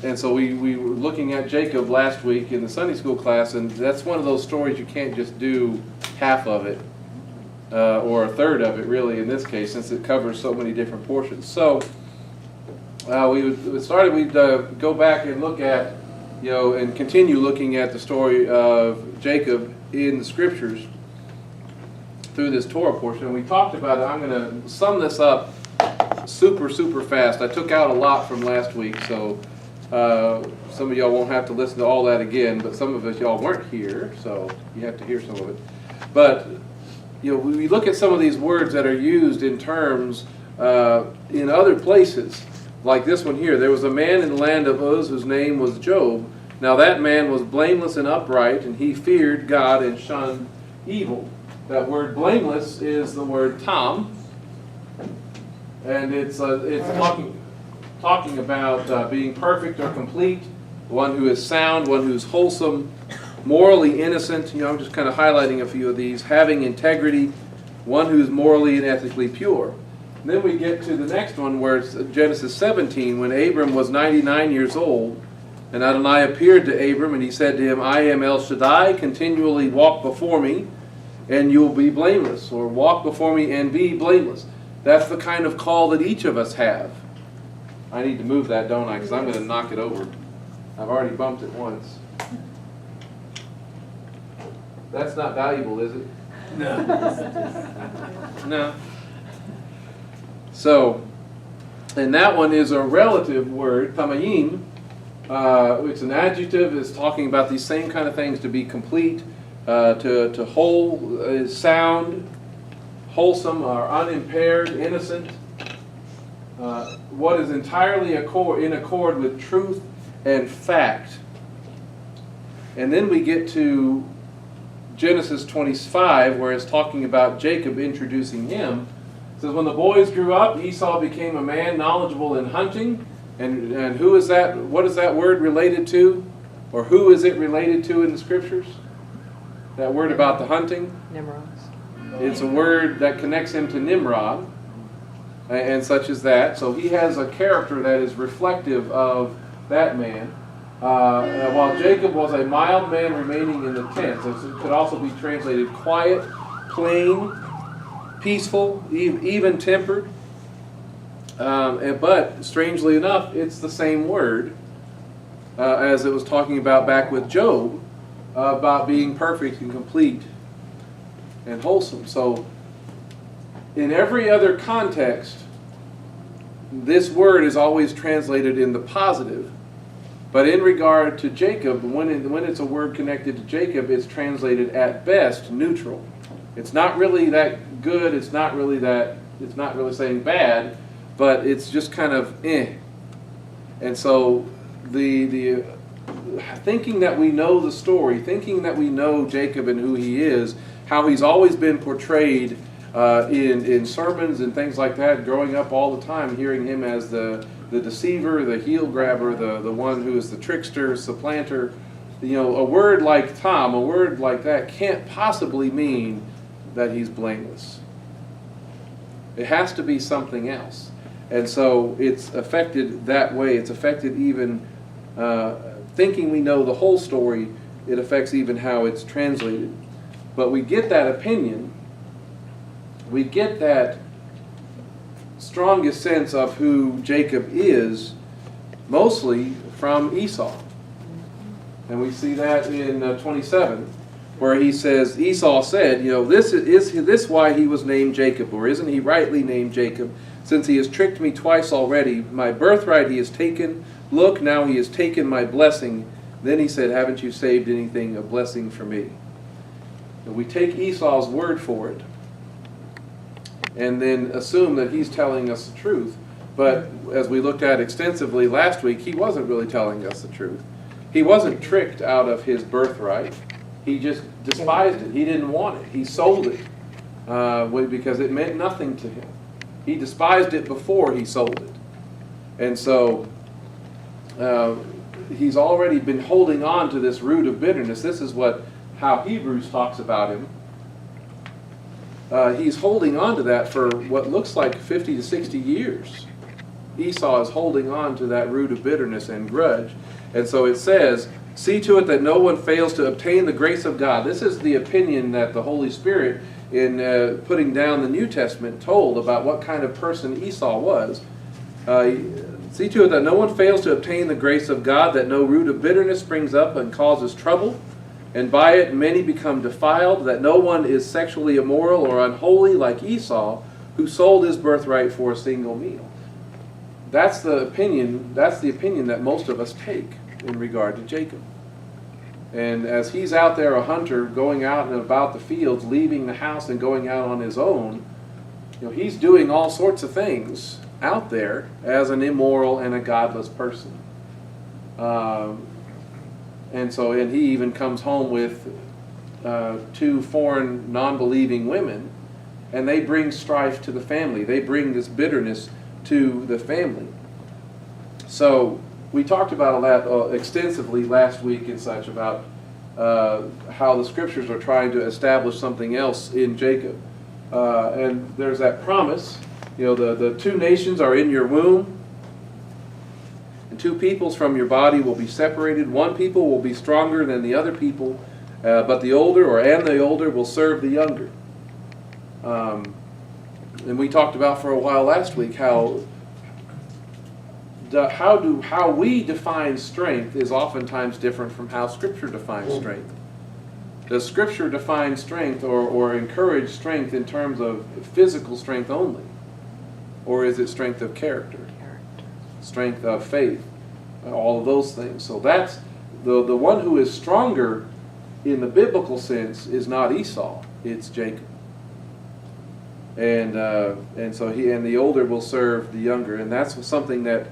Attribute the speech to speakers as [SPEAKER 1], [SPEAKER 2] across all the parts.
[SPEAKER 1] And so we were looking at Jacob last week in the Sunday school class, and that's one of those stories you can't just do half of it, or a third of it really in this case, since it covers so many different portions. So we'd go back and look at, and continue looking at the story of Jacob in the scriptures through this Torah portion. And we talked about it. I'm going to sum this up super fast. I took out a lot from last week, so some of y'all won't have to listen to all that again, but some of us y'all weren't here, so you have to hear some of it. But we look at some of these words that are used in terms in other places, like this one here. There was a man in the land of Uz whose name was Job. Now that man was blameless and upright, and he feared God and shunned evil. That word blameless is the word tam, and it's talking about being perfect or complete, one who is sound, one who's wholesome, morally innocent. I'm just kind of highlighting a few of these. Having integrity, one who's morally and ethically pure. And then we get to the next one where it's Genesis 17, when Abram was 99 years old, and Adonai appeared to Abram, and he said to him, I am El Shaddai, continually walk before me, and you'll be blameless, or walk before me and be blameless. That's the kind of call that each of us have. I need to move that, don't I? Because I'm going to knock it over. I've already bumped it once. That's not valuable, is it? No. No. So, and that one is a relative word, tamayim. It's an adjective. It's talking about these same kind of things: to be complete, to whole, sound, wholesome, or unimpaired, innocent. What is entirely in accord with truth and fact. And then we get to Genesis 25, where it's talking about Jacob introducing him. It says, when the boys grew up, Esau became a man knowledgeable in hunting. And who is that? What is that word related to? Or who is it related to in the scriptures? That word about the hunting?
[SPEAKER 2] Nimrod.
[SPEAKER 1] It's a word that connects him to Nimrod, and such as that. So he has a character that is reflective of that man. While Jacob was a mild man remaining in the tent. So it could also be translated quiet, plain, peaceful, even-tempered. But strangely enough, it's the same word as it was talking about back with Job, about being perfect and complete and wholesome. So in every other context, this word is always translated in the positive. But in regard to Jacob, when it's a word connected to Jacob, it's translated at best neutral. It's not really that good. It's not really saying bad, but it's just kind of eh. And so the thinking that we know the story, thinking that we know Jacob and who he is, how he's always been portrayed in sermons and things like that, growing up all the time, hearing him as the deceiver, the heel grabber, the one who is the trickster, supplanter. A word like Tom, a word like that can't possibly mean that he's blameless. It has to be something else. And so it's affected that way. It's affected even thinking we know the whole story. It affects even how it's translated. But we get that opinion. We get that strongest sense of who Jacob is mostly from Esau. And we see that in 27, where he says, Esau said, is this why he was named Jacob, or isn't he rightly named Jacob, since he has tricked me twice already? My birthright he has taken. Look, now he has taken my blessing. Then he said, haven't you saved anything, a blessing for me? And we take Esau's word for it, and then assume that he's telling us the truth. But as we looked at extensively last week, he wasn't really telling us the truth. He wasn't tricked out of his birthright. He just despised it. He didn't want it. He sold it because it meant nothing to him. He despised it before he sold it. And so he's already been holding on to this root of bitterness. This is how Hebrews talks about him. He's holding on to that for what looks like 50 to 60 years. Esau is holding on to that root of bitterness and grudge. And so it says, see to it that no one fails to obtain the grace of God. This is the opinion that the Holy Spirit, in putting down the New Testament, told about what kind of person Esau was. See to it that no one fails to obtain the grace of God, that no root of bitterness springs up and causes trouble, and by it many become defiled, that no one is sexually immoral or unholy like Esau, who sold his birthright for a single meal. That's the opinion that most of us take in regard to Jacob. And as he's out there, a hunter, going out and about the fields, leaving the house and going out on his own, he's doing all sorts of things out there as an immoral and a godless person. And he even comes home with 2 foreign non-believing women, and they bring strife to the family. They bring this bitterness to the family. So we talked about that extensively last week and such, about how the scriptures are trying to establish something else in Jacob. And there's that promise, the 2 nations are in your womb, and 2 peoples from your body will be separated. 1 people will be stronger than the other people, but the older will serve the younger. And we talked about for a while last week how we define strength is oftentimes different from how Scripture defines strength. Does Scripture define strength or encourage strength in terms of physical strength only? Or is it strength of character? Strength of faith? All of those things. So that's the one who is stronger in the biblical sense is not Esau, it's Jacob. And the older will serve the younger, and that's something that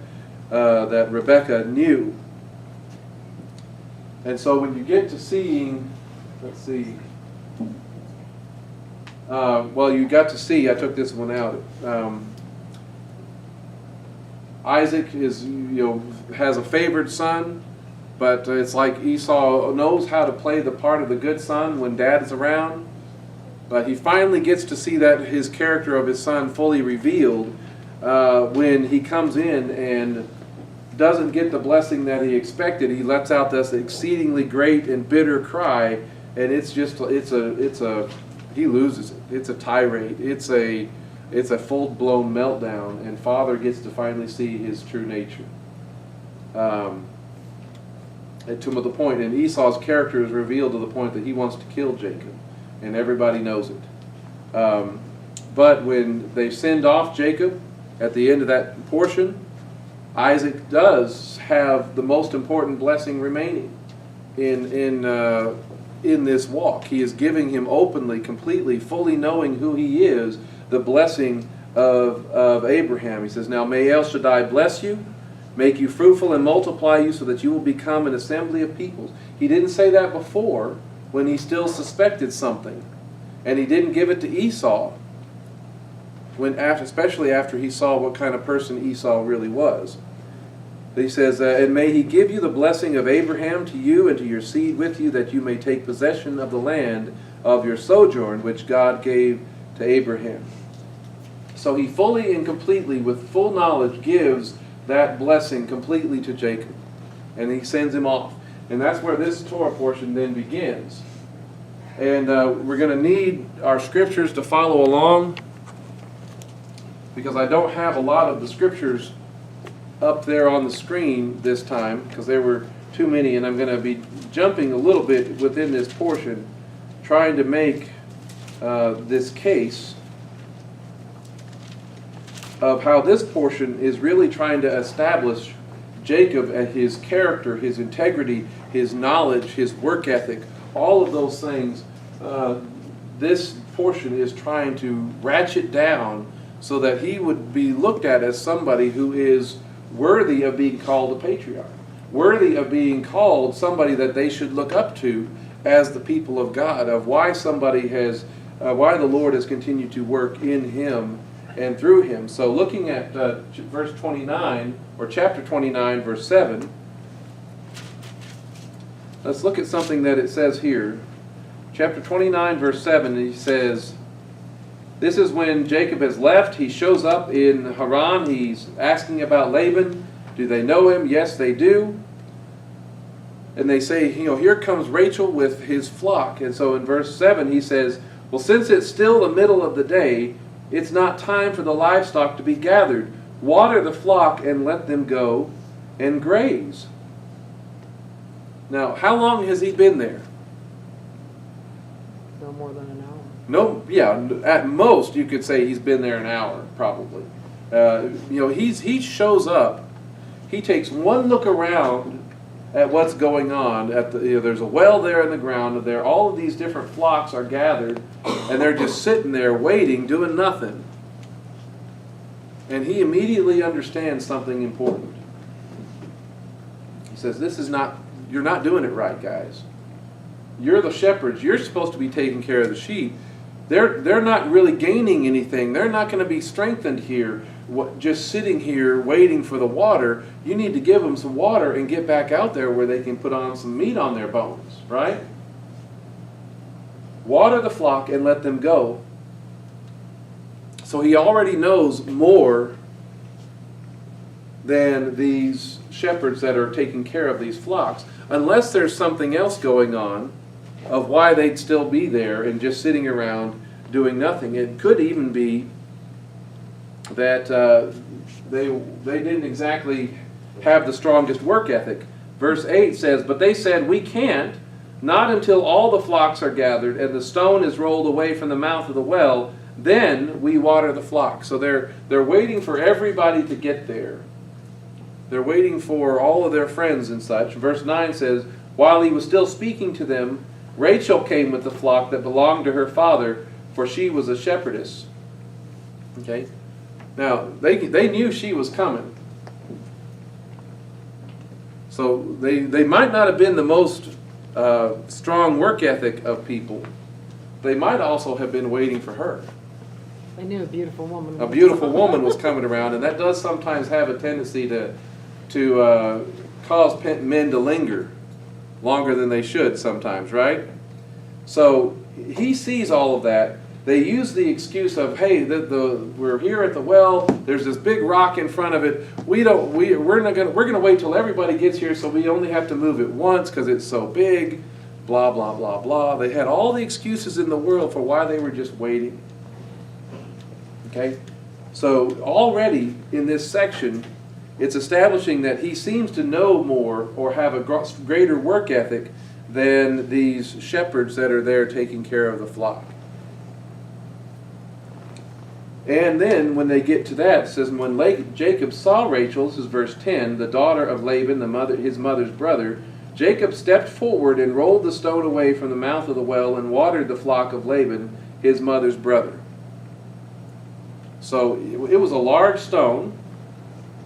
[SPEAKER 1] Rebekah knew. And so when you get to seeing, you got to see. I took this one out. Isaac has a favored son, but it's like Esau knows how to play the part of the good son when dad is around. But he finally gets to see that his character of his son fully revealed when he comes in and doesn't get the blessing that he expected. He lets out this exceedingly great and bitter cry, and he loses it. It's a tirade. It's a full-blown meltdown, and Father gets to finally see his true nature. And to the point, and Esau's character is revealed to the point that he wants to kill Jacob, and everybody knows it. But when they send off Jacob at the end of that portion, Isaac does have the most important blessing remaining in this walk. He is giving him openly, completely, fully knowing who he is, the blessing of Abraham. He says, now may El Shaddai bless you, make you fruitful and multiply you so that you will become an assembly of peoples. He didn't say that before when he still suspected something. And he didn't give it to Esau, especially after he saw what kind of person Esau really was. He says, and may he give you the blessing of Abraham to you and to your seed with you, that you may take possession of the land of your sojourn, which God gave to Abraham. So he fully and completely, with full knowledge, gives that blessing completely to Jacob. And he sends him off. And that's where this Torah portion then begins. And we're going to need our scriptures to follow along, because I don't have a lot of the scriptures up there on the screen this time, because there were too many, and I'm going to be jumping a little bit within this portion, trying to make this case of how this portion is really trying to establish Jacob and his character, his integrity, his knowledge, his work ethic, all of those things. This portion is trying to ratchet down so that he would be looked at as somebody who is worthy of being called a patriarch, worthy of being called somebody that they should look up to as the people of God, of why why the Lord has continued to work in him and through him. So looking at verse 29, or chapter 29, verse 7, let's look at something that it says here. Chapter 29, verse 7, he says, This is when Jacob has left. He shows up in Haran. He's asking about Laban. Do they know him? Yes, they do. And they say, here comes Rachel with his flock. And so in verse 7 he says, well, since it's still the middle of the day, it's not time for the livestock to be gathered. Water the flock and let them go and graze. Now, how long has he been there?
[SPEAKER 2] No more than an hour.
[SPEAKER 1] No, yeah, at most you could say he's been there an hour, probably. He shows up. He takes one look around at what's going on. There's a well there in the ground. There, all of these different flocks are gathered, and they're just sitting there waiting, doing nothing. And he immediately understands something important. He says, you're not doing it right, guys. You're the shepherds. You're supposed to be taking care of the sheep. They're not really gaining anything. They're not going to be strengthened here, just sitting here waiting for the water. You need to give them some water and get back out there where they can put on some meat on their bones, right? Water the flock and let them go. So he already knows more than these shepherds that are taking care of these flocks, unless there's something else going on of why they'd still be there and just sitting around doing nothing. It could even be that they didn't exactly have the strongest work ethic. Verse 8 says, but they said, we can't, not until all the flocks are gathered and the stone is rolled away from the mouth of the well, then we water the flock. So they're waiting for everybody to get there. They're waiting for all of their friends and such. Verse 9 says, while he was still speaking to them, Rachel came with the flock that belonged to her father, for she was a shepherdess. Okay? Now, they knew she was coming. So they might not have been the most strong work ethic of people. They might also have been waiting for her.
[SPEAKER 2] They knew a beautiful woman.
[SPEAKER 1] A beautiful woman was coming around, and that does sometimes have a tendency to cause men to linger longer than they should sometimes, right? So he sees all of that. They use the excuse of, hey, we're here at the well. There's this big rock in front of it. We're gonna wait till everybody gets here, so we only have to move it once because it's so big. Blah blah blah blah. They had all the excuses in the world for why they were just waiting. Okay, so already in this section, it's establishing that he seems to know more or have a greater work ethic than these shepherds that are there taking care of the flock. And then when they get to that, it says, when Jacob saw Rachel, this is verse 10, the daughter of Laban, his mother's brother, Jacob stepped forward and rolled the stone away from the mouth of the well and watered the flock of Laban, his mother's brother. So it was a large stone,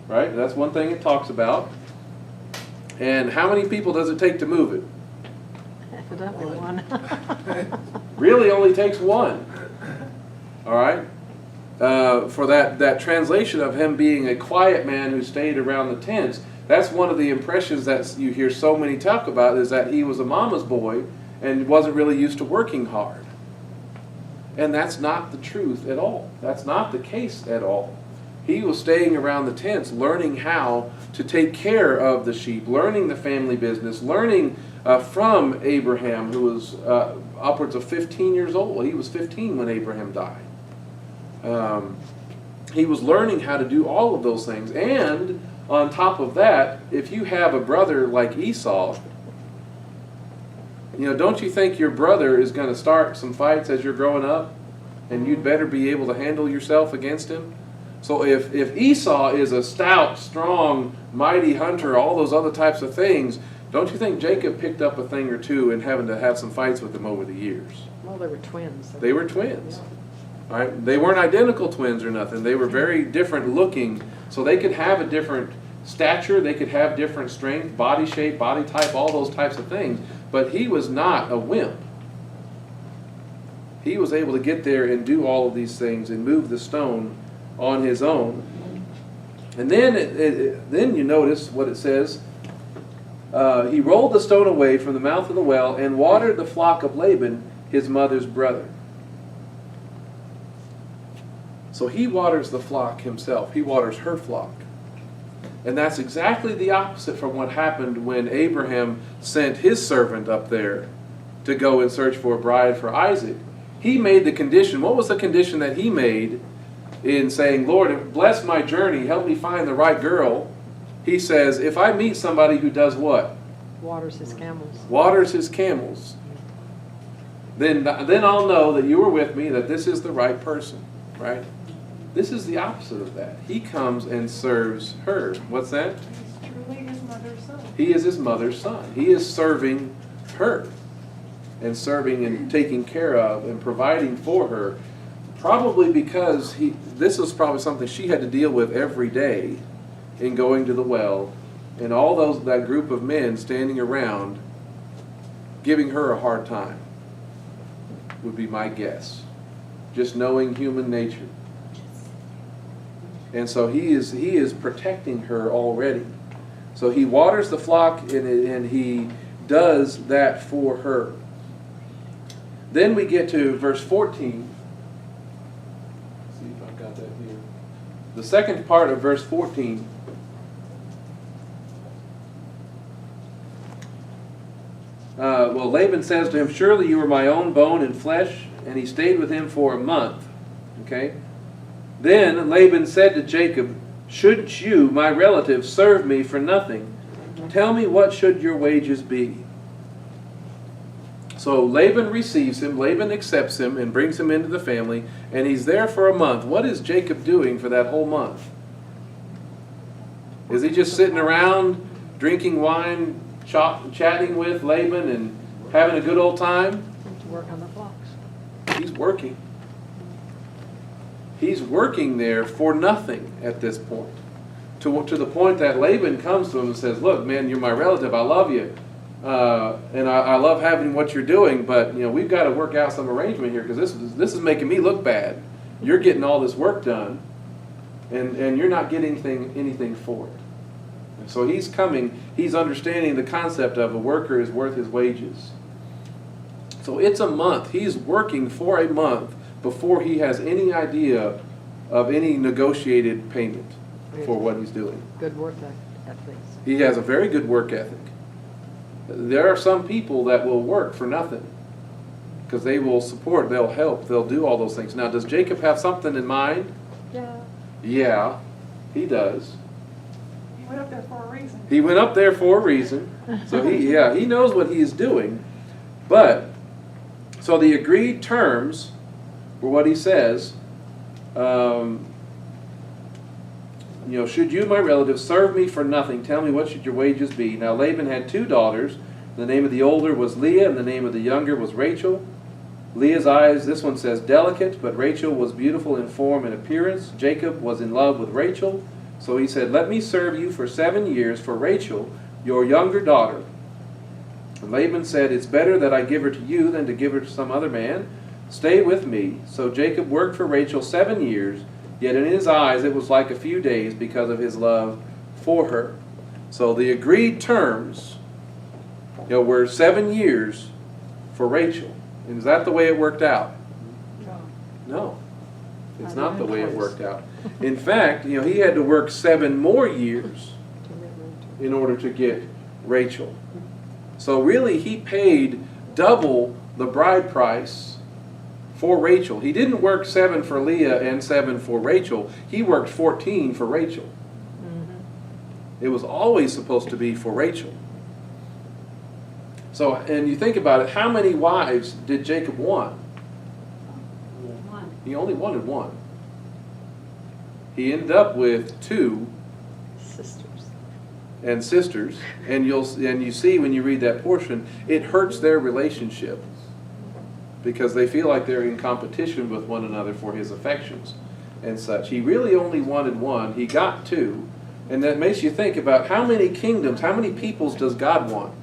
[SPEAKER 1] right? That's one thing it talks about. And how many people does it take to move it?
[SPEAKER 2] Evidently one.
[SPEAKER 1] Really only takes one. All right? For that translation of him being a quiet man who stayed around the tents, that's one of the impressions that you hear so many talk about, is that he was a mama's boy and wasn't really used to working hard. And that's not the truth at all. That's not the case at all. He was staying around the tents, learning how to take care of the sheep, learning the family business, learning from Abraham, who was upwards of 15 years old. He was 15 when Abraham died. He was learning how to do all of those things. And on top of that, if you have a brother like Esau, don't you think your brother is going to start some fights as you're growing up? And you'd better be able to handle yourself against him? So if Esau is a stout, strong, mighty hunter, all those other types of things, don't you think Jacob picked up a thing or two in having to have some fights with him over the years?
[SPEAKER 2] Well, they were twins.
[SPEAKER 1] They were twins.
[SPEAKER 2] Yeah.
[SPEAKER 1] All right? They weren't identical twins or nothing. They were very different looking. So they could have a different stature. They could have different strength, body shape, body type, all those types of things. But he was not a wimp. He was able to get there and do all of these things and move the stone on his own. And then, then you notice what it says. He rolled the stone away from the mouth of the well and watered the flock of Laban, his mother's brother. So he waters the flock himself. He waters her flock. And that's exactly the opposite from what happened when Abraham sent his servant up there to go and search for a bride for Isaac. He made the condition. What was the condition that he made in saying, Lord, bless my journey, help me find the right girl? He says, if I meet somebody who does what?
[SPEAKER 2] Waters his camels.
[SPEAKER 1] Waters his camels. Then I'll know that you were with me, that this is the right person, right? This is the opposite of that. He comes and serves her. What's that?
[SPEAKER 3] He's truly his mother's son.
[SPEAKER 1] He is his mother's son. He is serving her and serving and taking care of and providing for her. Probably because this was probably something she had to deal with every day in going to the well, and all that group of men standing around giving her a hard time, would be my guess. Just knowing human nature. And so he is protecting her already. So he waters the flock and he does that for her. Then we get to verse 14. Let's see if I've got that here. The second part of verse 14. Laban says to him, surely you are my own bone and flesh, and he stayed with him for a month. Okay? Then Laban said to Jacob, should you, my relative, serve me for nothing? Tell me, what should your wages be? So Laban receives him, Laban accepts him and brings him into the family, and he's there for a month. What is Jacob doing for that whole month? Is he just sitting around drinking wine, chatting with Laban and having a good old time?
[SPEAKER 2] To work on the flocks.
[SPEAKER 1] He's working. He's working there for nothing at this point. To the point that Laban comes to him and says, look, man, you're my relative. I love you. And I love having what you're doing, but we've got to work out some arrangement here, because this is making me look bad. You're getting all this work done, and you're not getting anything for it. And so he's coming, he's understanding the concept of a worker is worth his wages. So it's a month. He's working for a month before he has any idea of any negotiated payment for what he's doing.
[SPEAKER 2] Good work ethics.
[SPEAKER 1] He has a very good work ethic. There are some people that will work for nothing because they will support, they'll help, they'll do all those things. Now, does Jacob have something in mind?
[SPEAKER 2] Yeah.
[SPEAKER 1] Yeah, he does.
[SPEAKER 3] He went up there for a reason.
[SPEAKER 1] He went up there for a reason. So he knows what he is doing. But, so the agreed terms were what he says. Should you, my relative, serve me for nothing? Tell me, what should your wages be? Now Laban had 2 daughters. The name of the older was Leah, and the name of the younger was Rachel. Leah's eyes, this one says delicate, but Rachel was beautiful in form and appearance. Jacob was in love with Rachel. So he said, let me serve you for 7 years for Rachel, your younger daughter. And Laban said, it's better that I give her to you than to give her to some other man. Stay with me. So Jacob worked for Rachel 7 years, yet in his eyes it was like a few days because of his love for her. So the agreed terms were 7 years for Rachel. And is that the way it worked out? No. It's not the way it worked out. In fact, he had to work 7 more years in order to get Rachel. So really he paid double the bride price for Rachel. He didn't work 7 for Leah and 7 for Rachel. He worked 14 for Rachel. Mm-hmm. It was always supposed to be for Rachel. So, and you think about it, how many wives did Jacob want?
[SPEAKER 3] 1.
[SPEAKER 1] He only wanted 1. He ended up with 2 sisters, and you see when you read that portion, it hurts their relationship because they feel like they're in competition with one another for his affections and such. He really only wanted 1. He got 2, and that makes you think about how many kingdoms, how many peoples does God want?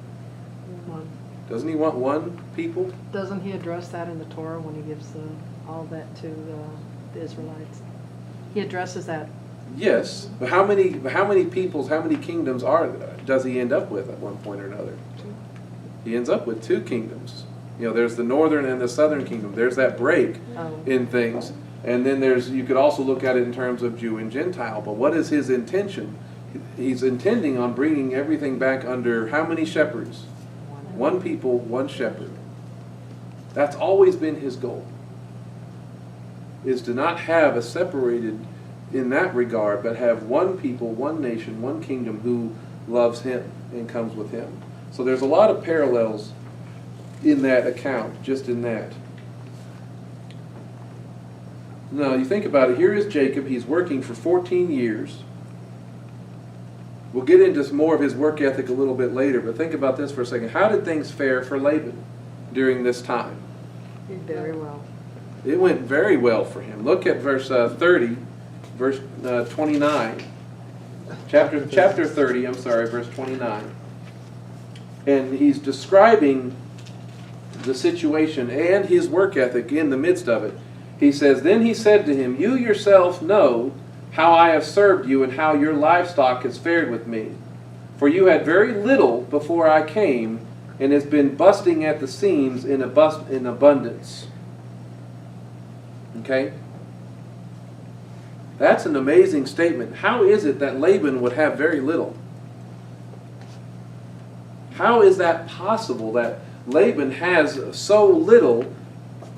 [SPEAKER 2] 1.
[SPEAKER 1] Doesn't he want 1 people?
[SPEAKER 2] Doesn't he address that in the Torah when he gives all that to the Israelites? He addresses that.
[SPEAKER 1] Yes, but how many peoples, how many kingdoms does he end up with at one point or another?
[SPEAKER 2] 2.
[SPEAKER 1] He ends up with 2 kingdoms. There's the northern and the southern kingdom. There's that break in things. And then you could also look at it in terms of Jew and Gentile. But what is his intention? He's intending on bringing everything back under how many shepherds? One people, one shepherd. That's always been his goal, is to not have a separated in that regard, but have one people, one nation, one kingdom who loves him and comes with him. So there's a lot of parallels in that account, just in that. Now, you think about it. Here is Jacob. He's working for 14 years. We'll get into more of his work ethic a little bit later, but think about this for a second. How did things fare for Laban during this time?
[SPEAKER 2] Very well.
[SPEAKER 1] It went very well for him. Look at verse 30, verse 29. Chapter 30, verse 29. And he's describing the situation and his work ethic in the midst of it. He says, "Then he said to him, you yourself know how I have served you and how your livestock has fared with me. For you had very little before I came, and has been busting at the seams in abundance." Okay? That's an amazing statement. How is it that Laban would have very little? How is that possible that Laban has so little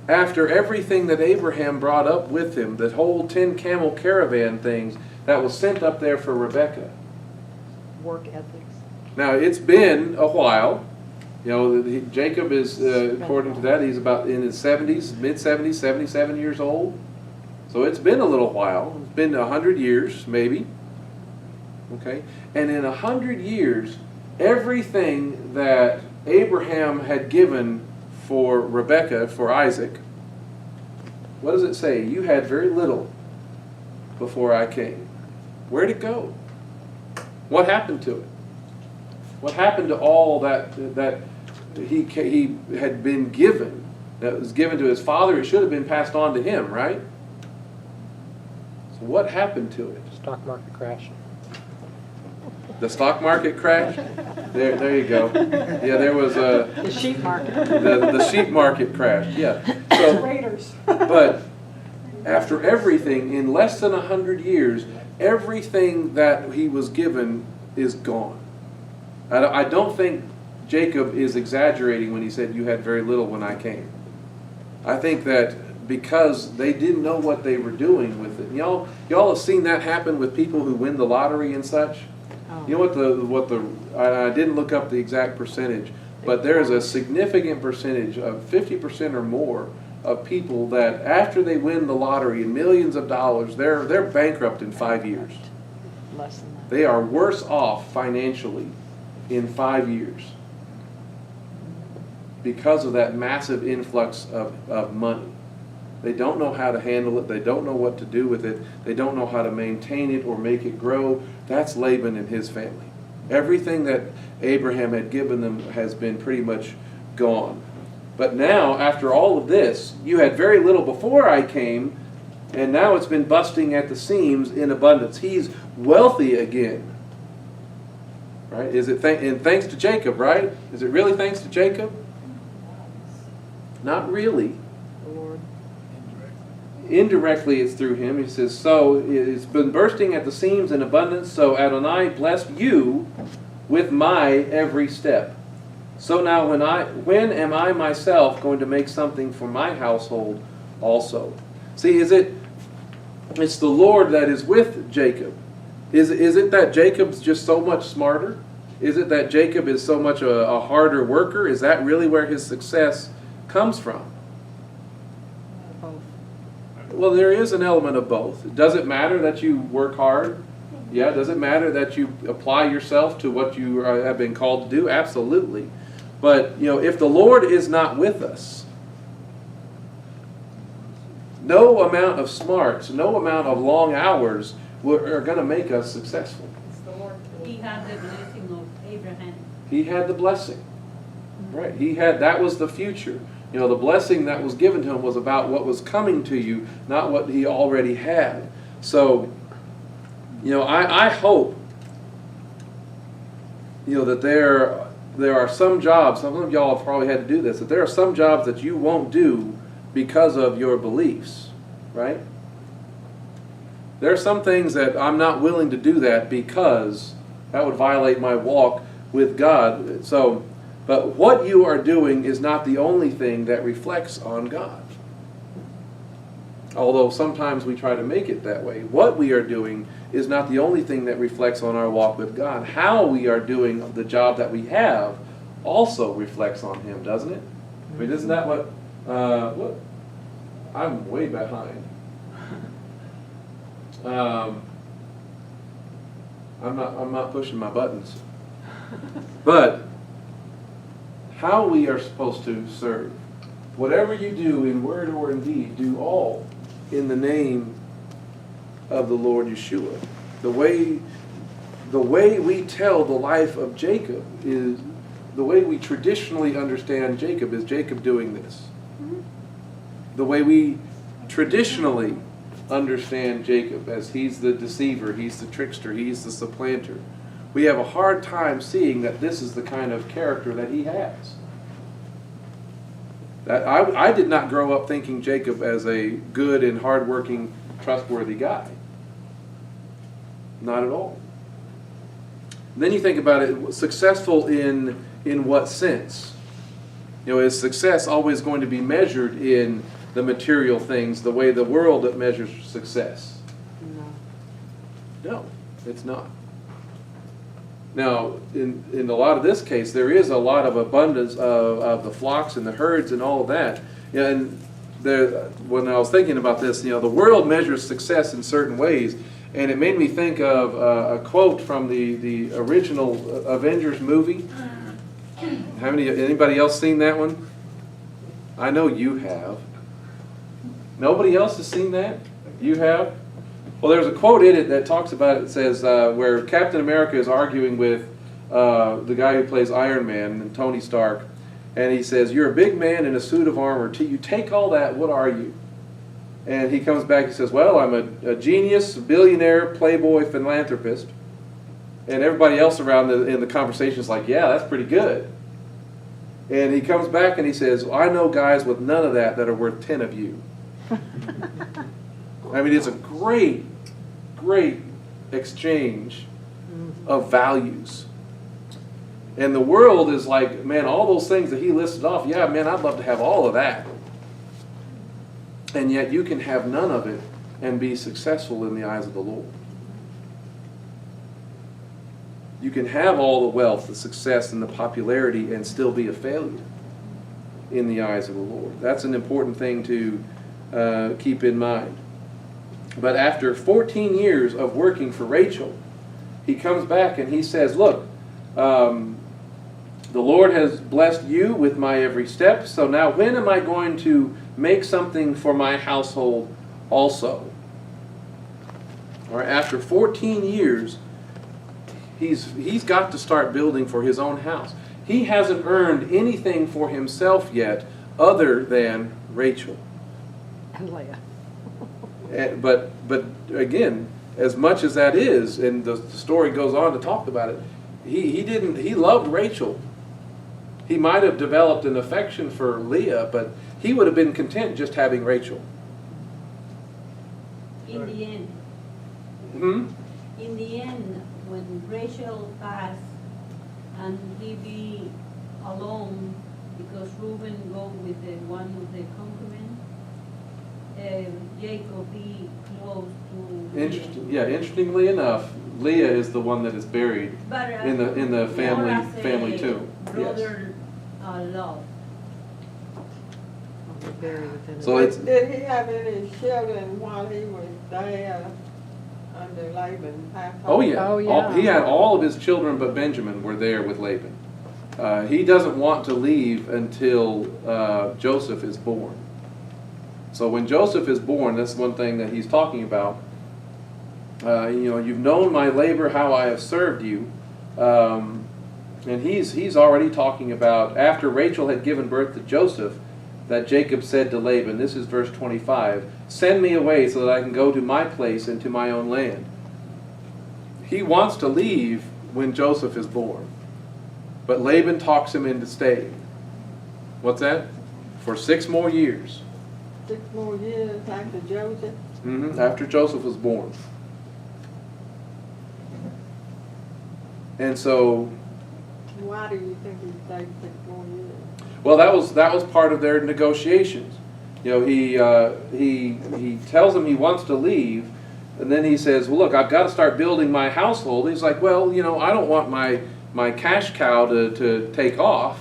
[SPEAKER 1] after everything that Abraham brought up with him, that whole 10 camel caravan things that was sent up there for Rebekah?
[SPEAKER 2] Work ethics.
[SPEAKER 1] Now, it's been a while. You know, Jacob is, according to that, he's about in his 70s, mid-70s, 77 years old. So it's been a little while. It's been 100 years, maybe. Okay? And in 100 years, everything that Abraham had given for Rebekah, for Isaac, what does it say? You had very little before I came. Where'd it go? What happened to it? What happened to all that he had been given, that was given to his father? It should have been passed on to him, right? So what happened to it?
[SPEAKER 4] Stock market crash.
[SPEAKER 1] The stock market crashed? There you go. Yeah, there was
[SPEAKER 2] The sheep market.
[SPEAKER 1] the sheep market crashed. Yeah. So,
[SPEAKER 3] Raiders.
[SPEAKER 1] but after everything, in less than 100 years, everything that he was given is gone. I don't think Jacob is exaggerating when he said, you had very little when I came. I think that because they didn't know what they were doing with it. Y'all have seen that happen with people who win the lottery and such?
[SPEAKER 2] Oh.
[SPEAKER 1] You know what I didn't look up the exact percentage, but there is a significant percentage of 50% or more of people that after they win the lottery and millions of dollars, they're bankrupt in 5 years.
[SPEAKER 2] Less than that.
[SPEAKER 1] They are worse off financially in 5 years because of that massive influx of money. They don't know how to handle it. They don't know what to do with it. They don't know how to maintain it or make it grow. That's Laban and his family. Everything that Abraham had given them has been pretty much gone. But now, after all of this, you had very little before I came, and now it's been busting at the seams in abundance. He's wealthy again. Right? Is it and thanks to Jacob, right? Is it really thanks to Jacob? Not really.
[SPEAKER 2] The Lord.
[SPEAKER 1] Indirectly, it's through him. He says, so it's been bursting at the seams in abundance, so Adonai blessed you with my every step. So now when am I myself going to make something for my household also? See, it's the Lord that is with Jacob. Is it that Jacob's just so much smarter? Is it that Jacob is so much a harder worker? Is that really where his success comes from?
[SPEAKER 2] Both.
[SPEAKER 1] Well, there is an element of both. Does it matter that you work hard? Yeah. Does it matter that you apply yourself to what you have been called to do? Absolutely. But, if the Lord is not with us, no amount of smarts, no amount of long hours are going to make us successful.
[SPEAKER 5] He had the blessing of Abraham.
[SPEAKER 1] He had the blessing. Right. That was the future. The blessing that was given to him was about what was coming to you, not what he already had. So, I hope, that there are some jobs, some of y'all have probably had to do this, that there are some jobs that you won't do because of your beliefs. right? There are some things that I'm not willing to do that because that would violate my walk with God. So, but what you are doing is not the only thing that reflects on God. Although sometimes we try to make it that way. What we are doing is not the only thing that reflects on our walk with God. How we are doing the job that we have also reflects on Him, doesn't it? I mean, isn't that what I'm way behind. I'm not pushing my buttons. But how we are supposed to serve. Whatever you do in word or in deed, do all in the name of the Lord Yeshua. The way we tell the life of Jacob is, the way we traditionally understand Jacob is Jacob doing this. The way we traditionally understand Jacob as he's the deceiver, he's the trickster, he's the supplanter. We have a hard time seeing that this is the kind of character that he has. That I did not grow up thinking Jacob as a good and hardworking, trustworthy guy. Not at all. Then you think about it, successful in what sense? You know, is success always going to be measured in the material things, the way the world that measures success? No, it's not. Now, in a lot of this case, there is a lot of abundance of the flocks and the herds and all of that. And when I was thinking about this, you know, the world measures success in certain ways, and it made me think of a quote from the original Avengers movie. Anybody else seen that one? I know you have. Nobody else has seen that? You have? Well, there's a quote in it that talks about it. It says where Captain America is arguing with the guy who plays Iron Man, and Tony Stark, and he says, "You're a big man in a suit of armor. Till you take all that, what are you?" And he comes back and says, "Well, I'm a genius, billionaire, playboy, philanthropist." And everybody else around in the conversation is like, "Yeah, that's pretty good." And he comes back and he says, "Well, I know guys with none of that are worth 10 of you." I mean, it's a great, great exchange of values. And the world is like, man, all those things that he listed off, yeah, man, I'd love to have all of that. And yet you can have none of it and be successful in the eyes of the Lord. You can have all the wealth, the success, and the popularity and still be a failure in the eyes of the Lord. That's an important thing to keep in mind. But after 14 years of working for Rachel, he comes back and he says, "Look, the Lord has blessed you with my every step, so now when am I going to make something for my household also?" All right, after 14 years, he's got to start building for his own house. He hasn't earned anything for himself yet other than Rachel.
[SPEAKER 2] And Leah.
[SPEAKER 1] But again, as much as that is, and the story goes on to talk about it, he loved Rachel. He might have developed an affection for Leah, but he would have been content just having Rachel.
[SPEAKER 5] In the end. In the end, when Rachel passed and he be alone because Reuben go with the one of the concubines, Jacob be close to
[SPEAKER 1] Interestingly enough, Leah is the one that is buried in the family tomb.
[SPEAKER 5] Brother love.
[SPEAKER 1] So
[SPEAKER 4] did he have any children while he was there under Laban?
[SPEAKER 1] Oh yeah.
[SPEAKER 2] Oh, yeah.
[SPEAKER 1] He had all of his children but Benjamin were there with Laban. He doesn't want to leave until Joseph is born. So when Joseph is born, that's one thing that he's talking about. You've known my labor, how I have served you. And he's already talking about after Rachel had given birth to Joseph, that Jacob said to Laban, this is verse 25, "Send me away so that I can go to my place and to my own land." He wants to leave when Joseph is born. But Laban talks him into staying. What's that? For 6 more years.
[SPEAKER 4] 6 more years after Joseph.
[SPEAKER 1] After Joseph was born. And so,
[SPEAKER 4] Why do you think he stayed 6 more years?
[SPEAKER 1] well, that was part of their negotiations. You know, he tells him he wants to leave, and then he says, "Well, look, I've got to start building my household." He's like, "Well, you know, I don't want my cash cow to take off.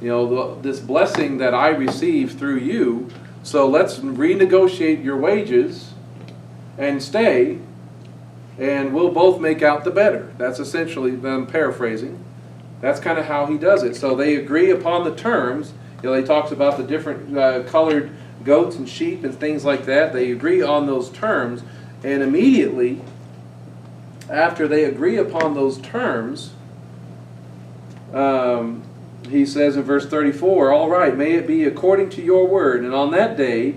[SPEAKER 1] You know, this blessing that I receive through you. So let's renegotiate your wages and stay, and we'll both make out the better." That's essentially, I'm paraphrasing. That's kind of how he does it. So they agree upon the terms. You know, he talks about the different colored goats and sheep and things like that. They agree on those terms, and immediately after they agree upon those terms, he says in verse 34, "All right, may it be according to your word." And on that day,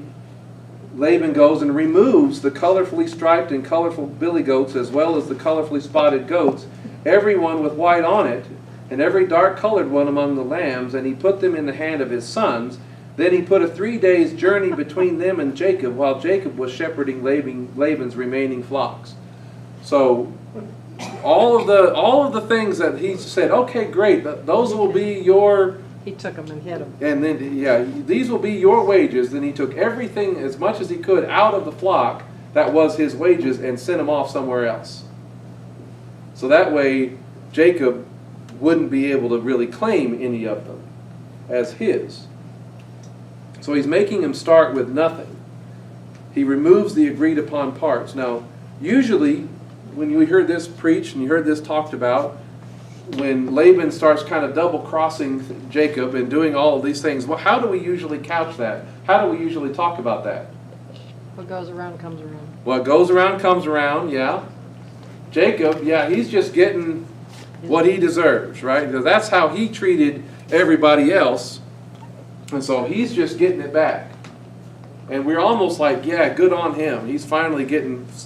[SPEAKER 1] Laban goes and removes the colorfully striped and colorful billy goats, as well as the colorfully spotted goats, every one with white on it, and every dark-colored one among the lambs, and he put them in the hand of his sons. Then he put a 3 days' journey between them and Jacob, while Jacob was shepherding Laban's remaining flocks. So all of the things that he said, okay, great, those will be your,
[SPEAKER 2] He took them and hid them.
[SPEAKER 1] and then, yeah, these will be your wages. Then he took everything, as much as he could, out of the flock that was his wages and sent them off somewhere else. So that way, Jacob wouldn't be able to really claim any of them as his. So he's making him start with nothing. He removes the agreed upon parts. Now, usually, when you heard this preached and you heard this talked about, when Laban starts kind of double-crossing Jacob and doing all of these things, well, how do we usually couch that? How do we usually talk about that?
[SPEAKER 2] What goes around comes around.
[SPEAKER 1] What goes around comes around, yeah. Jacob, yeah, he's just getting what he deserves, right? Because that's how he treated everybody else. And so he's just getting it back. And we're almost like, yeah, good on him. He's finally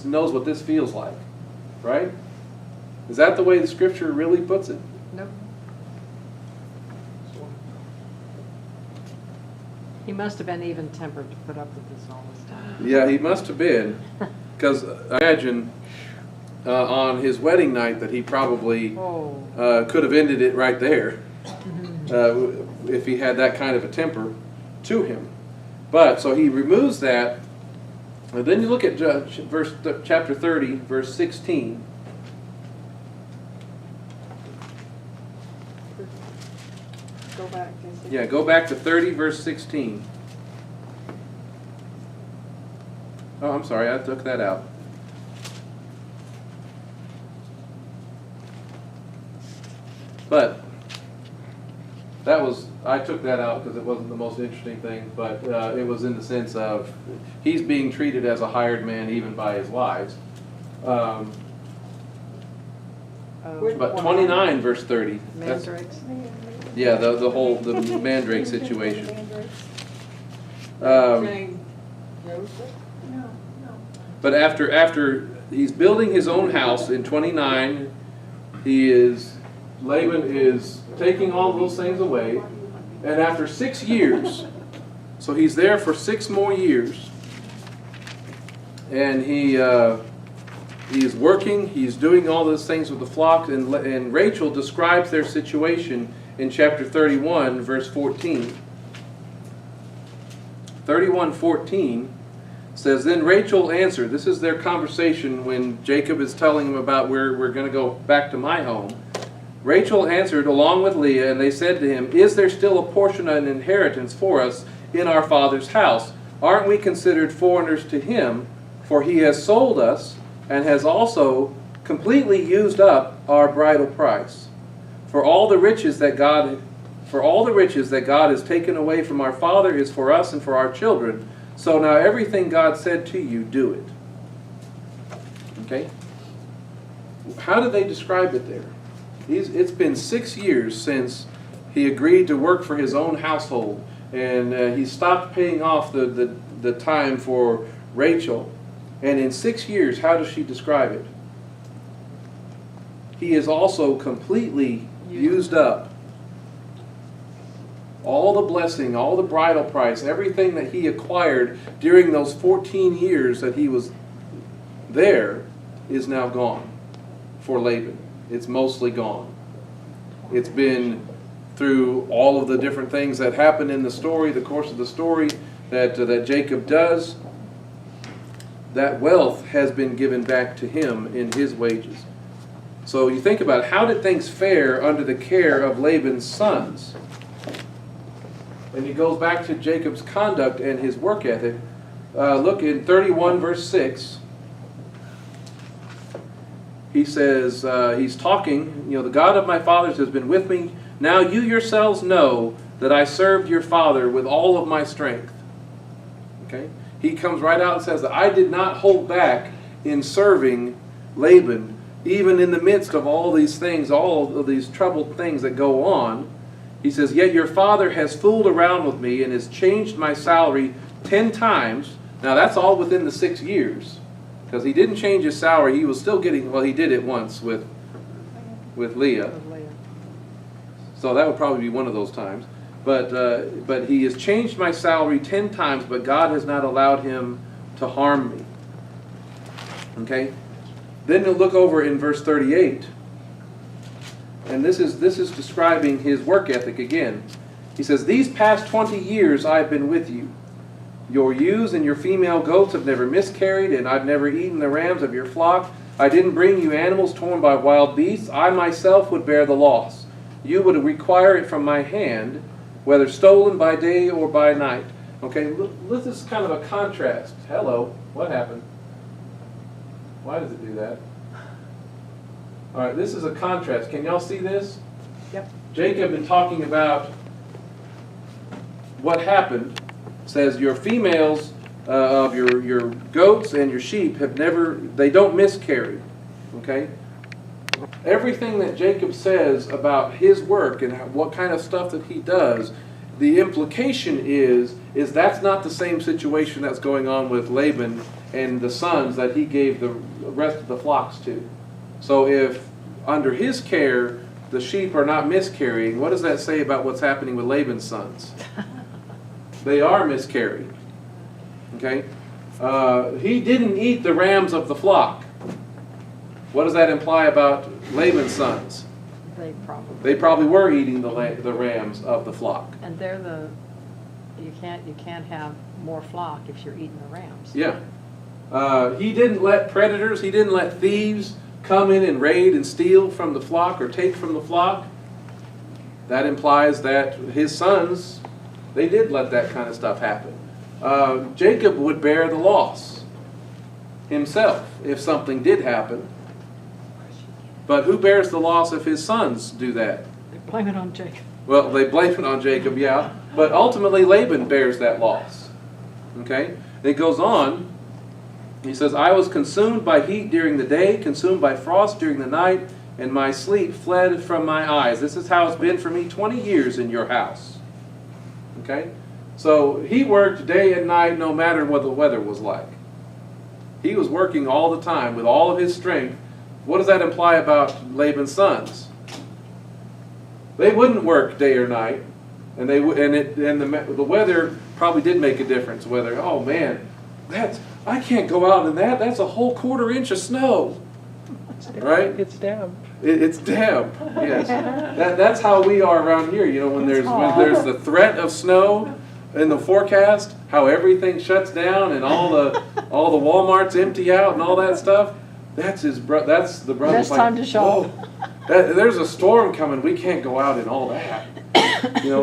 [SPEAKER 1] knows what this feels like, right? Is that the way the scripture really puts it?
[SPEAKER 2] Nope. He must have been even-tempered to put up with this all this time.
[SPEAKER 1] Yeah, he must have been. Because I imagine on his wedding night that he probably could have ended it right there if he had that kind of a temper to him. But, so he removes that. And then you look at chapter 30, verse 16.
[SPEAKER 4] Go back to
[SPEAKER 1] Yeah, go back to 30, verse 16. Oh, I'm sorry, I took that out. But I took that out because it wasn't the most interesting thing, but it was in the sense of he's being treated as a hired man even by his wives. But 29, verse 30.
[SPEAKER 2] Mandrakes.
[SPEAKER 1] Yeah, the mandrake situation.
[SPEAKER 4] Joseph.
[SPEAKER 3] No.
[SPEAKER 1] But after he's building his own house in 29, Laban is taking all those things away, and after 6 years, so he's there for 6 more years, and he's working, he's doing all those things with the flock, and Rachel describes their situation in chapter 31, verse 14. 31:14 says, "Then Rachel answered," this is their conversation when Jacob is telling him about we're going to go back to my home. "Rachel answered along with Leah, and they said to him, 'Is there still a portion of an inheritance for us in our father's house? Aren't we considered foreigners to him? For he has sold us and has also completely used up our bridal price. For all the riches that God has taken away from our father is for us and for our children. So now everything God said to you, do it.'" Okay? How do they describe it there? It's been 6 years since he agreed to work for his own household, and he stopped paying off the time for Rachel. And in 6 years, how does she describe it? He is also completely used up all the blessing, all the bridal price, everything that he acquired during those 14 years that he was there is now gone for Laban. It's mostly gone. It's been through all of the different things that happen in the story, the course of the story that Jacob does. That wealth has been given back to him in his wages. So you think about it, how did things fare under the care of Laban's sons? And he goes back to Jacob's conduct and his work ethic. Look in 31 verse 6. He says, he's talking, the God of my fathers has been with me. Now you yourselves know that I served your father with all of my strength. Okay? He comes right out and says that I did not hold back in serving Laban, even in the midst of all these things, all of these troubled things that go on. He says, yet your father has fooled around with me and has changed my salary 10 times. Now that's all within the 6 years. Because he didn't change his salary. He was still getting, well, he did it once with Leah. So that would probably be one of those times. But he has changed my salary 10 times, but God has not allowed him to harm me. Okay? Then you'll look over in verse 38. And this is describing his work ethic again. He says, these past 20 years I've been with you. Your ewes and your female goats have never miscarried, and I've never eaten the rams of your flock. I didn't bring you animals torn by wild beasts. I myself would bear the loss. You would require it from my hand, whether stolen by day or by night. Okay, this is kind of a contrast. Hello, what happened? Why does it do that? All right, this is a contrast. Can y'all see this?
[SPEAKER 2] Yep.
[SPEAKER 1] Jacob, in talking about what happened, says your females of your goats and your sheep they don't miscarry. Okay? Everything that Jacob says about his work and what kind of stuff that he does, the implication is that's not the same situation that's going on with Laban and the sons that he gave the rest of the flocks to. So if under his care the sheep are not miscarrying, what does that say about what's happening with Laban's sons? They are miscarrying. Okay? He didn't eat the rams of the flock. What does that imply about Laban's sons? They probably were eating the rams of the flock.
[SPEAKER 2] And they're you can't have more flock if you're eating the rams.
[SPEAKER 1] Yeah. He didn't let predators, he didn't let thieves come in and raid and steal from the flock or take from the flock. That implies that his sons, they did let that kind of stuff happen. Jacob would bear the loss himself if something did happen. But who bears the loss if his sons do that?
[SPEAKER 2] They blame it on Jacob.
[SPEAKER 1] Well, they blame it on Jacob, yeah. But ultimately Laban bears that loss. Okay? It goes on. He says, I was consumed by heat during the day, consumed by frost during the night, and my sleep fled from my eyes. This is how it's been for me 20 years in your house. Okay? So he worked day and night no matter what the weather was like. He was working all the time with all of his strength. What does that imply about Laban's sons? They wouldn't work day or night, and the weather probably did make a difference. Whether, oh man, I can't go out in that. That's a whole quarter inch of snow, right?
[SPEAKER 3] It's damp.
[SPEAKER 1] It's damp. Yes, that's how we are around here. When there's the threat of snow in the forecast, how everything shuts down and all the Walmarts empty out and all that stuff. That's the brother's
[SPEAKER 2] Best time to shop.
[SPEAKER 1] There's a storm coming. We can't go out in all that.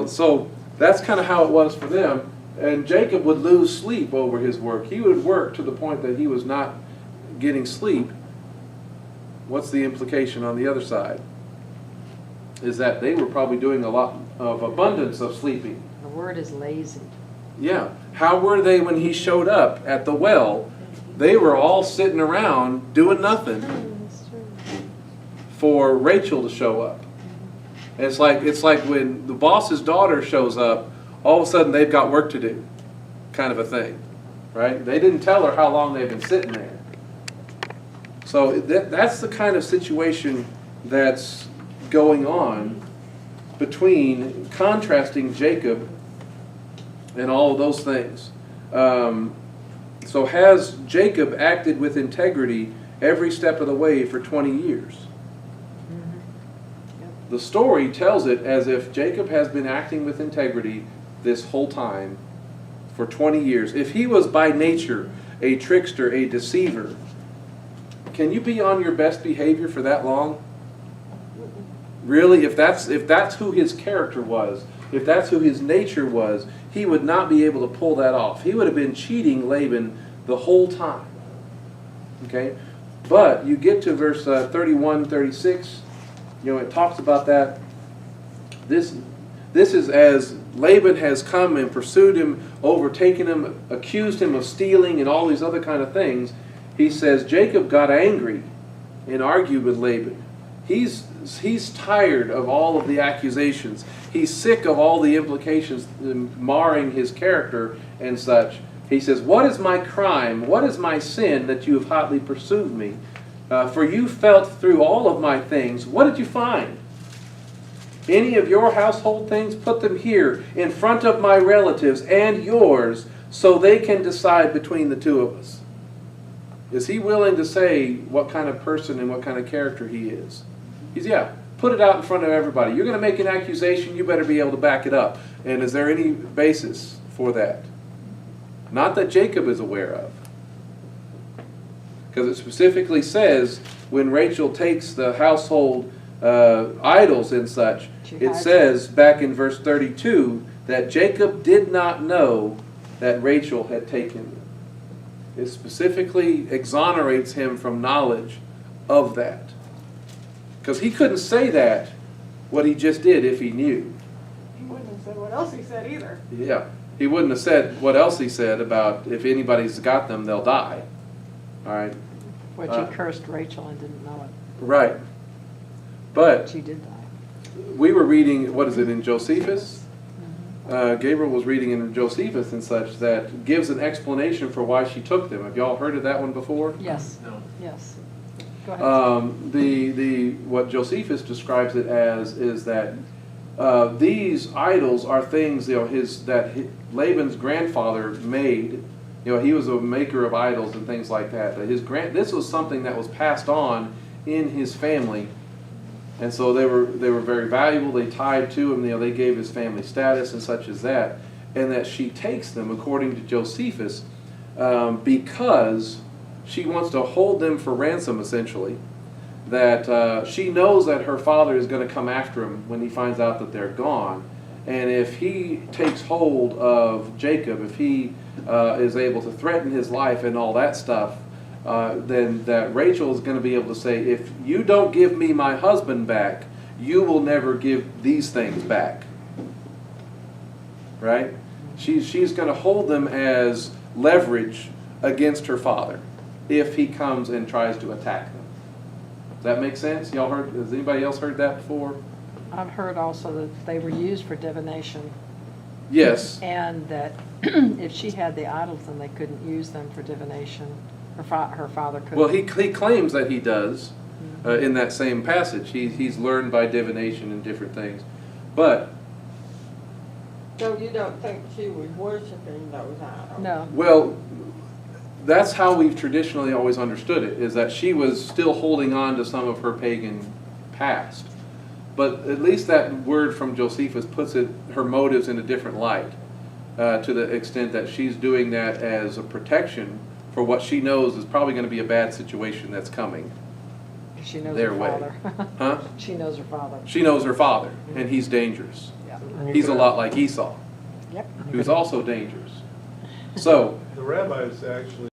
[SPEAKER 1] So that's kind of how it was for them. And Jacob would lose sleep over his work. He would work to the point that he was not getting sleep. What's the implication on the other side? Is that they were probably doing a lot of abundance of sleeping.
[SPEAKER 2] The word is lazy.
[SPEAKER 1] Yeah. How were they when he showed up at the well? They were all sitting around doing nothing for Rachel to show up. And it's like when the boss's daughter shows up, all of a sudden they've got work to do, kind of a thing, right? They didn't tell her how long they've been sitting there. So that's the kind of situation that's going on between contrasting Jacob and all of those things. So has Jacob acted with integrity every step of the way for 20 years? The story tells it as if Jacob has been acting with integrity this whole time for 20 years. If he was by nature a trickster, a deceiver, can you be on your best behavior for that long? Really, if that's who his character was, if that's who his nature was, he would not be able to pull that off. He would have been cheating Laban the whole time. Okay? But you get to verse 31, 36, it talks about that. This is as Laban has come and pursued him, overtaken him, accused him of stealing and all these other kind of things. He says Jacob got angry and argued with Laban. He's tired of all of the accusations. He's sick of all the implications marring his character and such. He says, "What is my crime? What is my sin that you have hotly pursued me? For you felt through all of my things. What did you find? Any of your household things? Put them here in front of my relatives and yours so they can decide between the two of us." Is he willing to say what kind of person and what kind of character he is? Put it out in front of everybody. You're going to make an accusation, you better be able to back it up. And is there any basis for that? Not that Jacob is aware of. Because it specifically says when Rachel takes the household idols and such, it says back in verse 32 that Jacob did not know that Rachel had taken them. It specifically exonerates him from knowledge of that. Because he couldn't say that, what he just did, if he knew.
[SPEAKER 3] He wouldn't have said what else he said either.
[SPEAKER 1] Yeah, he wouldn't have said what else he said about if anybody's got them, they'll die. All right.
[SPEAKER 2] Which he cursed Rachel and didn't know it.
[SPEAKER 1] Right. But
[SPEAKER 2] She did die.
[SPEAKER 1] we were reading, what is it, in Josephus? Gabriel was reading in Josephus and such that gives an explanation for why she took them. Have y'all heard of that one before?
[SPEAKER 2] Yes.
[SPEAKER 6] No.
[SPEAKER 2] Yes. Go ahead.
[SPEAKER 1] What Josephus describes it as is that these idols are things Laban's grandfather made. He was a maker of idols and things like that. This was something that was passed on in his family, and so they were very valuable. They tied to him. They gave his family status and such as that. And that she takes them, according to Josephus, because she wants to hold them for ransom, essentially. That she knows that her father is going to come after him when he finds out that they're gone. And if he takes hold of Jacob, if he is able to threaten his life and all that stuff, then that Rachel is going to be able to say, if you don't give me my husband back, you will never give these things back. Right? She's going to hold them as leverage against her father if he comes and tries to attack them. Does that make sense? Has anybody else heard that before?
[SPEAKER 2] I've heard also that they were used for divination.
[SPEAKER 1] Yes.
[SPEAKER 2] And that if she had the idols, then they couldn't use them for divination. Her father couldn't.
[SPEAKER 1] Well, he claims that he does in that same passage. He's learned by divination and different things. But
[SPEAKER 4] So you don't think she was worshiping those idols?
[SPEAKER 2] No.
[SPEAKER 1] well, that's how we've traditionally always understood it, is that she was still holding on to some of her pagan past. But at least that word from Josephus puts her motives in a different light, to the extent that she's doing that as a protection for what she knows is probably going to be a bad situation that's coming.
[SPEAKER 2] She knows
[SPEAKER 1] their
[SPEAKER 2] her
[SPEAKER 1] way.
[SPEAKER 2] father.
[SPEAKER 1] Huh?
[SPEAKER 2] She knows her father.
[SPEAKER 1] She knows her father, and he's dangerous.
[SPEAKER 2] Yeah.
[SPEAKER 1] He's a lot like Esau,
[SPEAKER 2] Yep.
[SPEAKER 1] who's also dangerous. So,
[SPEAKER 6] The rabbis actually